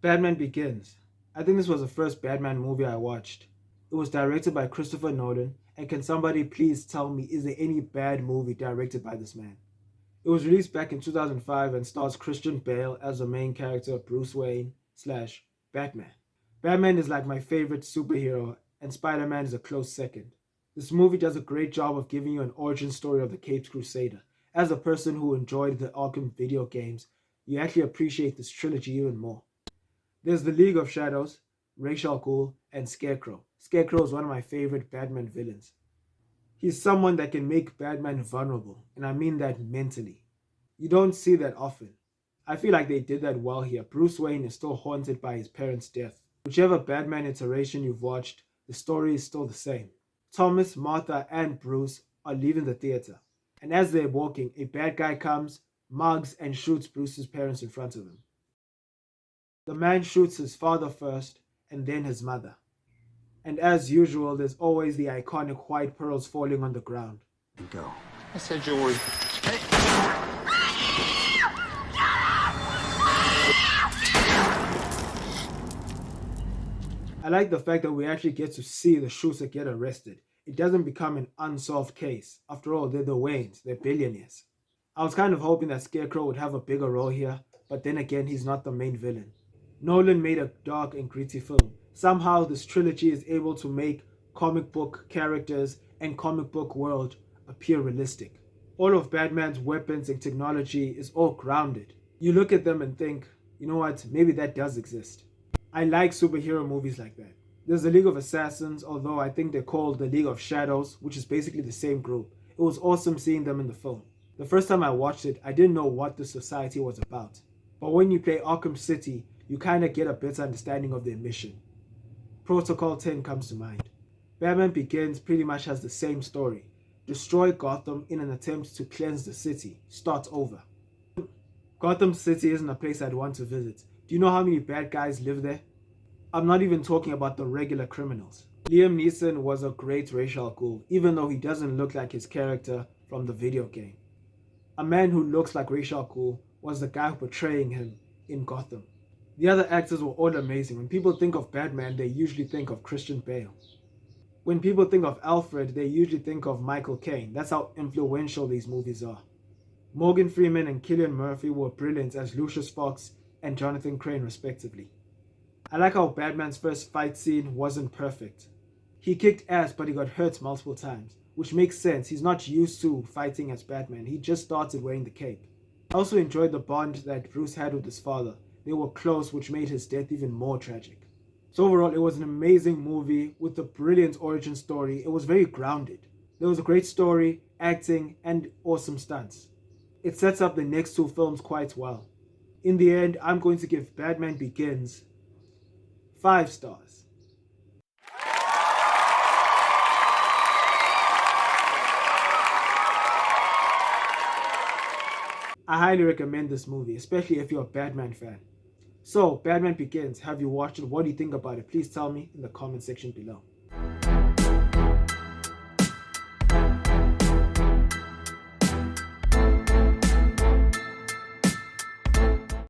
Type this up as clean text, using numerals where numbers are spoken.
Batman Begins. I think this was the first Batman movie I watched. It was directed by Christopher Nolan, and can somebody please tell me, is there any bad movie directed by this man? It was released back in 2005 and stars Christian Bale as the main character, Bruce Wayne slash Batman. Batman is like my favorite superhero, and Spider-Man is a close second. This movie does a great job of giving you an origin story of the Caped Crusader. As a person who enjoyed the Arkham video games, you actually appreciate this trilogy even more. There's the League of Shadows, Ra's al Ghul, and Scarecrow. Scarecrow is one of my favorite Batman villains. He's someone that can make Batman vulnerable, and I mean that mentally. You don't see that often. I feel like they did that well here. Bruce Wayne is still haunted by his parents' death. Whichever Batman iteration you've watched, the story is still the same. Thomas, Martha, and Bruce are leaving the theater, and as they're walking, a bad guy comes, mugs, and shoots Bruce's parents in front of him. The man shoots his father first, and then his mother. And as usual, there's always the iconic white pearls falling on the ground. Go. I said your word. Hey. I like the fact that we actually get to see the shooter get arrested. It doesn't become an unsolved case. After all, they're the Waynes, they're billionaires. I was kind of hoping that Scarecrow would have a bigger role here, but then again, he's not the main villain. Nolan made a dark and gritty film. Somehow this trilogy is able to make comic book characters and comic book world appear realistic. All of Batman's weapons and technology is all grounded. You look at them and think, you know what, maybe that does exist. I like superhero movies like that. There's the League of Assassins, although I think they're called the League of Shadows, which is basically the same group. It was awesome seeing them in the film. The first time I watched it, I didn't know what the society was about. But when you play Arkham City, you kind of get a better understanding of their mission. Protocol 10 comes to mind. Batman Begins pretty much has the same story. Destroy Gotham in an attempt to cleanse the city. Start over. Gotham City isn't a place I'd want to visit. Do you know how many bad guys live there? I'm not even talking about the regular criminals. Liam Neeson was a great Ra's al Ghul, even though he doesn't look like his character from the video game. A man who looks like Ra's al Ghul was the guy portraying him in Gotham. The other actors were all amazing. When people think of Batman, they usually think of Christian Bale. When people think of Alfred, they usually think of Michael Caine. That's how influential these movies are. Morgan Freeman and Cillian Murphy were brilliant as Lucius Fox and Johnathan Crane respectively. I like how Batman's first fight scene wasn't perfect. He kicked ass, but he got hurt multiple times, which makes sense. He's not used to fighting as Batman. He just started wearing the cape. I also enjoyed the bond that Bruce had with his father. They were close, which made his death even more tragic. So overall, it was an amazing movie with a brilliant origin story. It was very grounded. There was a great story, acting, and awesome stunts. It sets up the next two films quite well. In the end, I'm going to give Batman Begins 5 stars. I highly recommend this movie, especially if you're a Batman fan. So, Batman Begins, have you watched it? What do you think about it? Please tell me in the comment section below.